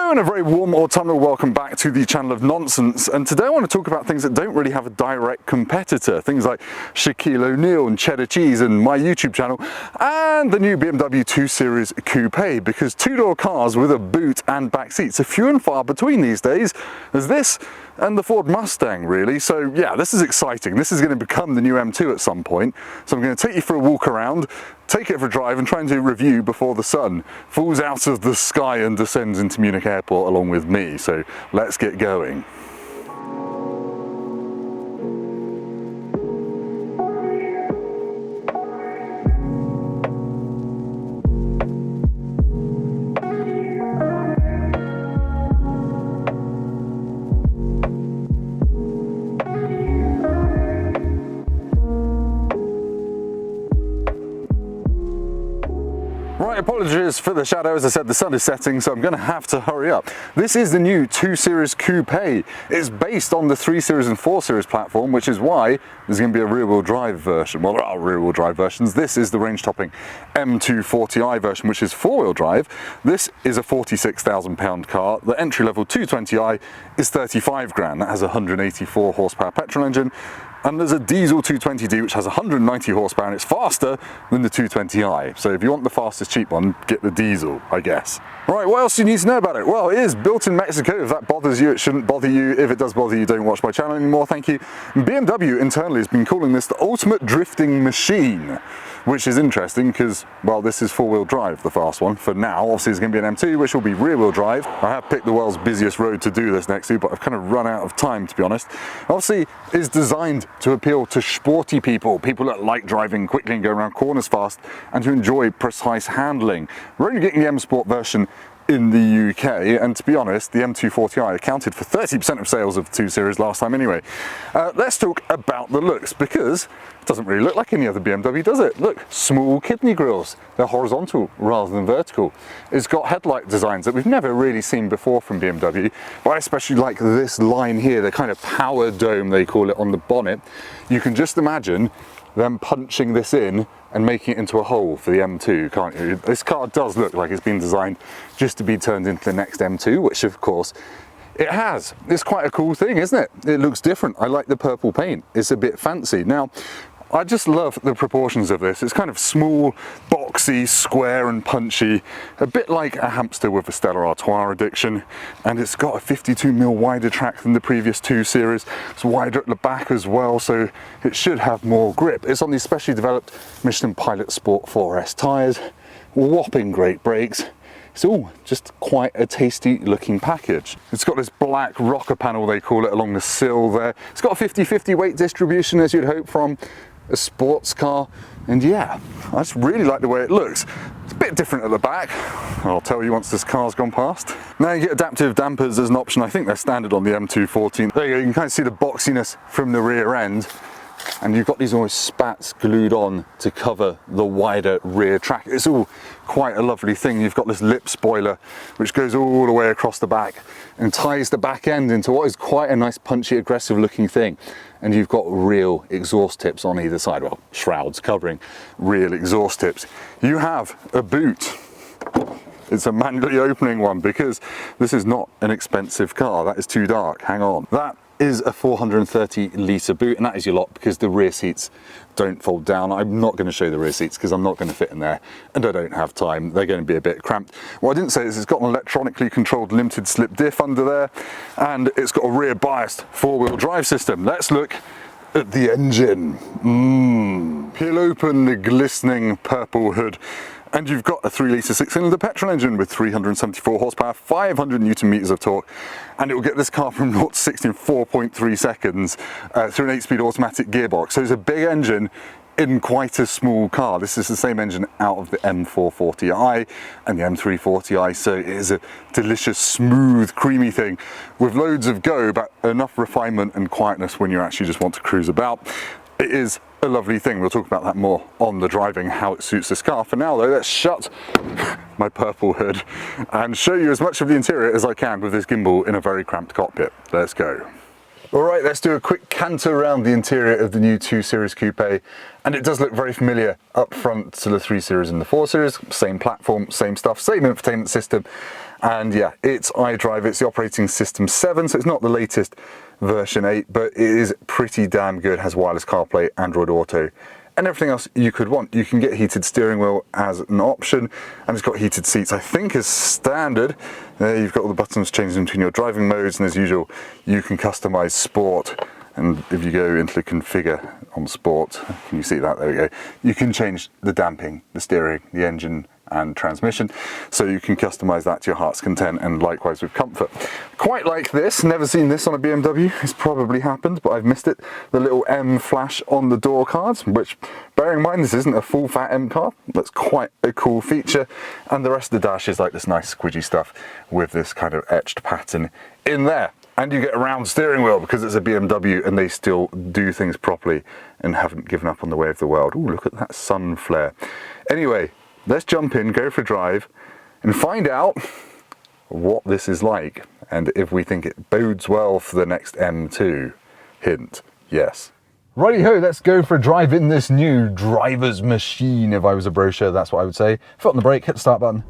Hello and a very warm autumnal welcome back to the channel of nonsense, and today I want to talk about things that don't really have a direct competitor, things like Shaquille O'Neal and cheddar cheese and my YouTube channel and the new BMW 2 Series Coupe, because two-door cars with a boot and back seats are few and far between these days. There's this and the Ford Mustang really, so yeah, this is exciting. This is going to become the new M2 at some point, so I'm going to take you for a walk around, take it for a drive and try and do a review before the sun falls out of the sky and descends into Munich Airport along with me. So let's get going. Right, apologies for the shadow. As I said, the sun is setting, so I'm going to have to hurry up. This is the new 2 Series Coupe. It's based on the 3 Series and 4 Series platform, which is why there's going to be a rear-wheel drive version. Well, there are rear-wheel drive versions. This is the range-topping M240i version, which is 4-wheel drive. This is a £46,000 car. The entry-level 220i is 35 grand. That has a 184 horsepower petrol engine. And there's a diesel 220D which has 190 horsepower and it's faster than the 220i. So if you want the fastest cheap one, get the diesel, I guess. Right, what else do you need to know about it? Well, it is built in Mexico. If that bothers you, it shouldn't bother you. If it does bother you, don't watch my channel anymore, thank you. And BMW internally has been calling this the ultimate drifting machine, which is interesting because, well, this is 4-wheel drive, the fast one. For now, obviously it's going to be an M2, which will be rear-wheel drive. I have picked the world's busiest road to do this next to, but I've kind of run out of time, to be honest. Obviously, it's designed to appeal to sporty people, people that like driving quickly and go around corners fast, and to enjoy precise handling. We're only getting the M Sport version in the UK, and to be honest, the M240i accounted for 30% of sales of the 2 Series last time anyway. Let's talk about the looks, because it doesn't really look like any other BMW, does it? Look, small kidney grills. They're horizontal rather than vertical. It's got headlight designs that we've never really seen before from BMW, but I especially like this line here, the kind of power dome they call it on the bonnet. You can just imagine them punching this in and making it into a hole for the M2, can't you? This car does look like it's been designed just to be turned into the next M2, which of course it has. It's quite a cool thing, isn't it? It looks different. I like the purple paint. It's a bit fancy. Now, I just love the proportions of this. It's kind of small, boxy, square and punchy, a bit like a hamster with a Stella Artois addiction, and it's got a 52mm wider track than the previous 2 Series. It's wider at the back as well, so it should have more grip. It's on these specially developed Michelin Pilot Sport 4S tyres, whopping great brakes. It's all just quite a tasty looking package. It's got this black rocker panel, they call it, along the sill there. It's got a 50-50 weight distribution, as you'd hope from a sports car, and yeah, I just really like the way it looks. It's a bit different at the back. I'll tell you once this car's gone past. Now you get adaptive dampers as an option. I think they're standard on the M240. There you go, you can kind of see the boxiness from the rear end, and you've got these almost spats glued on to cover the wider rear track. It's all quite a lovely thing. You've got this lip spoiler which goes all the way across the back and ties the back end into what is quite a nice punchy aggressive looking thing. And you've got real exhaust tips on either side, well, shrouds covering real exhaust tips. You have a boot. It's a manually opening one because this is not an expensive car. That is too dark, hang on. That is a 430 litre boot, and that is your lot because the rear seats don't fold down. I'm not going to show the rear seats because I'm not going to fit in there and I don't have time. They're going to be a bit cramped. What I didn't say is it's got an electronically controlled limited slip diff under there, and it's got a rear biased 4-wheel drive system. Let's look at the engine. Peel open the glistening purple hood, and you've got a 3-litre 6-cylinder petrol engine with 374 horsepower, 500 newton meters of torque, and it will get this car from 0 to 60 in 4.3 seconds through an 8-speed automatic gearbox. So it's a big engine in quite a small car. This is the same engine out of the M440i and the M340i, so it is a delicious, smooth, creamy thing with loads of go, but enough refinement and quietness when you actually just want to cruise about. It is a lovely thing. We'll talk about that more on the driving, how it suits this car. For now though, let's shut my purple hood and show you as much of the interior as I can with this gimbal in a very cramped cockpit. Let's go. All right, let's do a quick canter around the interior of the new 2 Series Coupe, and it does look very familiar up front to the 3 Series and the 4 Series. Same platform, same stuff, same infotainment system, and yeah, it's iDrive. It's the operating system 7, so it's not the latest version 8, but it is pretty damn good. It has wireless CarPlay, Android Auto, and everything else you could want. You can get heated steering wheel as an option, and it's got heated seats, I think, as standard. You've got all the buttons changing between your driving modes, and as usual, you can customize sport. And if you go into the configure on sport, can you see that? There we go. You can change the damping, the steering, the engine, and transmission, so you can customize that to your heart's content, and likewise with comfort. Quite like this, never seen this on a BMW. It's probably happened, but I've missed it. The little M flash on the door cards, which, bearing in mind this isn't a full fat M card, that's quite a cool feature. And the rest of the dash is like this nice squidgy stuff with this kind of etched pattern in there. And you get a round steering wheel because it's a BMW and they still do things properly and haven't given up on the way of the world. Oh, look at that sun flare. Anyway, let's jump in, go for a drive, and find out what this is like, and if we think it bodes well for the next M2. Hint, yes. Righty-ho, let's go for a drive in this new driver's machine. If I was a brochure, that's what I would say. Foot on the brake, hit the start button,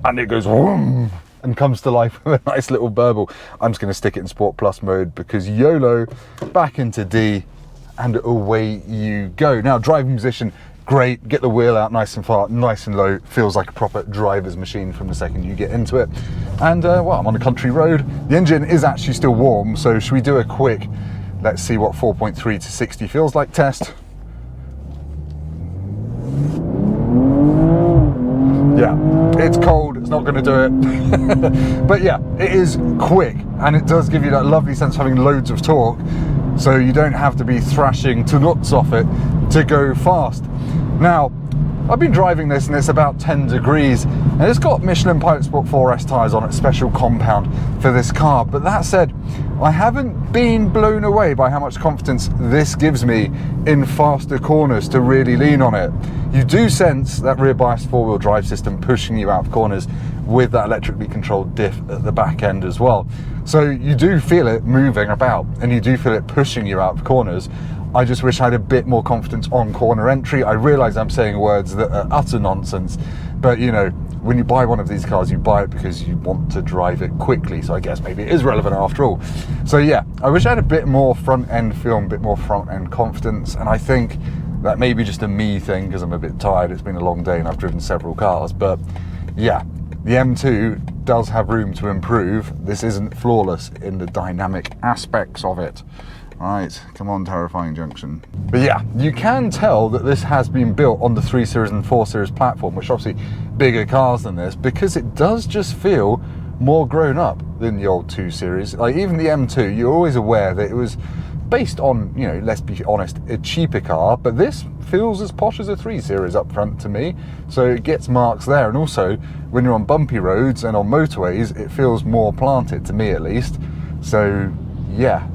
and it goes whoom, and comes to life with a nice little burble. I'm just going to stick it in Sport Plus mode because YOLO, back into D, and away you go. Now, driving position, great, get the wheel out nice and far, nice and low, feels like a proper driver's machine from the second you get into it. And well, I'm on a country road. The engine is actually still warm, so should we do a quick, let's see what 4.3 to 60 feels like test. Yeah, it's cold, it's not going to do it. But yeah, it is quick, and it does give you that lovely sense of having loads of torque, so you don't have to be thrashing to nuts off it to go fast. Now, I've been driving this and it's about 10 degrees, and it's got Michelin Pilot Sport 4S tyres on it, special compound for this car. But that said, I haven't been blown away by how much confidence this gives me in faster corners to really lean on it. You do sense that rear biased four-wheel drive system pushing you out of corners with that electrically controlled diff at the back end as well. So you do feel it moving about, and you do feel it pushing you out of corners. I just wish I had a bit more confidence on corner entry. I realise I'm saying words that are utter nonsense, but you know, when you buy one of these cars, you buy it because you want to drive it quickly, so I guess maybe it is relevant after all. So yeah, I wish I had a bit more front end feel, a bit more front end confidence, and I think that may be just a me thing because I'm a bit tired. It's been a long day and I've driven several cars, but yeah, the M2 does have room to improve. This isn't flawless in the dynamic aspects of it. Right, come on, terrifying junction. But yeah, you can tell that this has been built on the 3 Series and 4 Series platform, which are obviously bigger cars than this, because it does just feel more grown up than the old 2 Series. Like even the M2, you're always aware that it was based on, you know, let's be honest, a cheaper car, but this feels as posh as a 3 Series up front to me, so it gets marks there. And also, when you're on bumpy roads and on motorways, it feels more planted, to me at least. So yeah,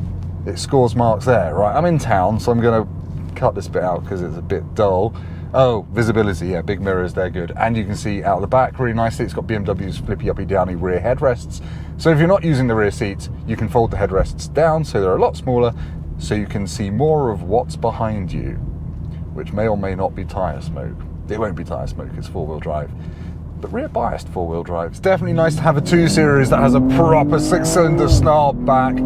it scores marks there. Right, I'm in town, so I'm going to cut this bit out because it's a bit dull. Oh, visibility, yeah, big mirrors, they're good. And you can see out the back really nicely, it's got BMW's flippy uppy downy rear headrests. So if you're not using the rear seats, you can fold the headrests down so they're a lot smaller, so you can see more of what's behind you, which may or may not be tyre smoke. It won't be tyre smoke, it's four-wheel drive. But rear biased four-wheel drive. It's definitely nice to have a 2 Series that has a proper 6-cylinder snarl back.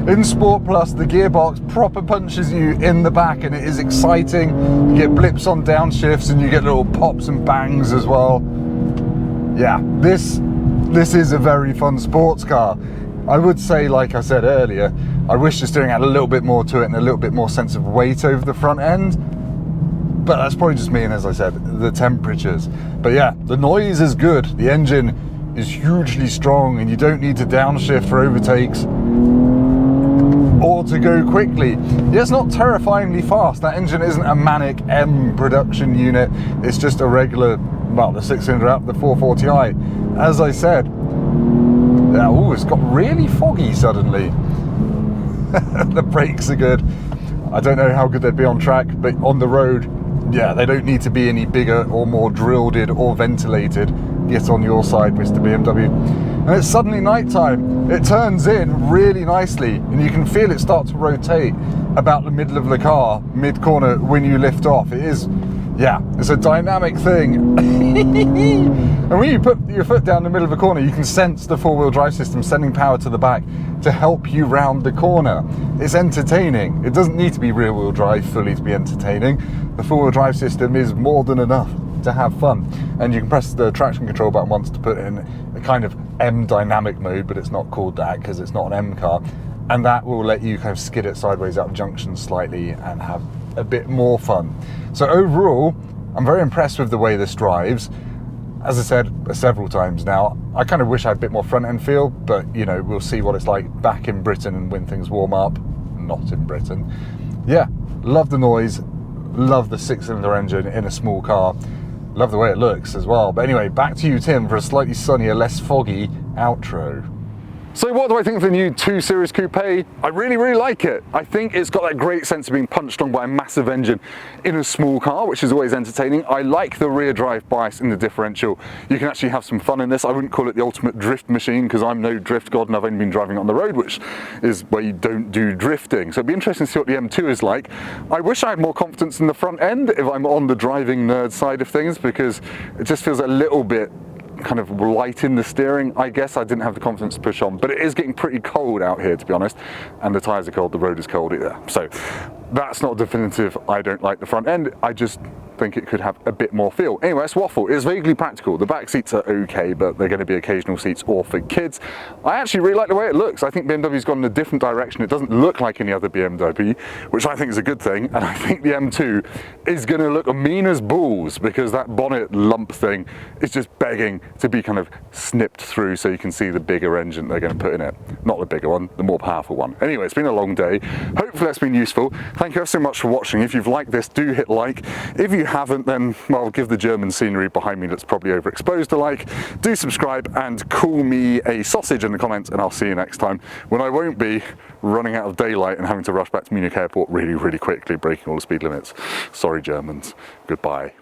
In Sport Plus, the gearbox proper punches you in the back, and it is exciting. You get blips on downshifts and you get little pops and bangs as well. Yeah, this is a very fun sports car. I would say, like I said earlier, I wish the steering had a little bit more to it and a little bit more sense of weight over the front end. But that's probably just me, and as I said, the temperatures. But yeah, the noise is good. The engine is hugely strong, and you don't need to downshift for overtakes or to go quickly. Yeah, it's not terrifyingly fast. That engine isn't a manic M production unit. It's just a regular, well, the 6-cylinder up, the 440i. As I said, oh, it's got really foggy suddenly. The brakes are good. I don't know how good they'd be on track, but on the road, yeah, they don't need to be any bigger or more drilled in or ventilated. Get on your side, Mr. BMW. and it's suddenly nighttime, it turns in really nicely and you can feel it start to rotate about the middle of the car, mid-corner when you lift off. It is, yeah, it's a dynamic thing. And when you put your foot down the middle of the corner, you can sense the four-wheel drive system sending power to the back to help you round the corner. It's entertaining. It doesn't need to be rear-wheel drive fully to be entertaining. The four-wheel drive system is more than enough to have fun. And you can press the traction control button once to put it in a kind of M dynamic mode, but it's not called that because it's not an M car. And that will let you kind of skid it sideways out of junctions slightly and have a bit more fun. So overall, I'm very impressed with the way this drives. As I said several times now, I kind of wish I had a bit more front end feel, but you know, we'll see what it's like back in Britain and when things warm up. Not in Britain. Yeah, love the noise, love the 6-cylinder engine in a small car, love the way it looks as well. But anyway, back to you, Tim, for a slightly sunnier, less foggy outro. So what do I think of the new 2 Series Coupe? I really like it. I think it's got that great sense of being punched on by a massive engine in a small car, which is always entertaining. I like the rear drive bias in the differential. You can actually have some fun in this. I wouldn't call it the ultimate drift machine because I'm no drift god and I've only been driving on the road, which is where you don't do drifting. So it'd be interesting to see what the M2 is like. I wish I had more confidence in the front end if I'm on the driving nerd side of things, because it just feels a little bit kind of light in the steering. I guess I didn't have the confidence to push on, but it is getting pretty cold out here, to be honest, and the tyres are cold, the road is cold either. So that's not definitive. I don't like the front end. I just think it could have a bit more feel. Anyway, it's waffle. It's vaguely practical. The back seats are okay, but they're going to be occasional seats or for kids. I actually really like the way it looks. I think BMW's gone in a different direction. It doesn't look like any other BMW, which I think is a good thing. And I think the M2 is going to look mean as balls because that bonnet lump thing is just begging to be kind of snipped through so you can see the bigger engine they're going to put in it. Not the bigger one, the more powerful one. Anyway, it's been a long day. Hopefully that's been useful. Thank you so much for watching. If you've liked this, do hit like. If you haven't, then, well, give the German scenery behind me that's probably overexposed a like. Do subscribe and call me a sausage in the comments, and I'll see you next time when I won't be running out of daylight and having to rush back to Munich Airport really quickly, breaking all the speed limits. Sorry, Germans. Goodbye.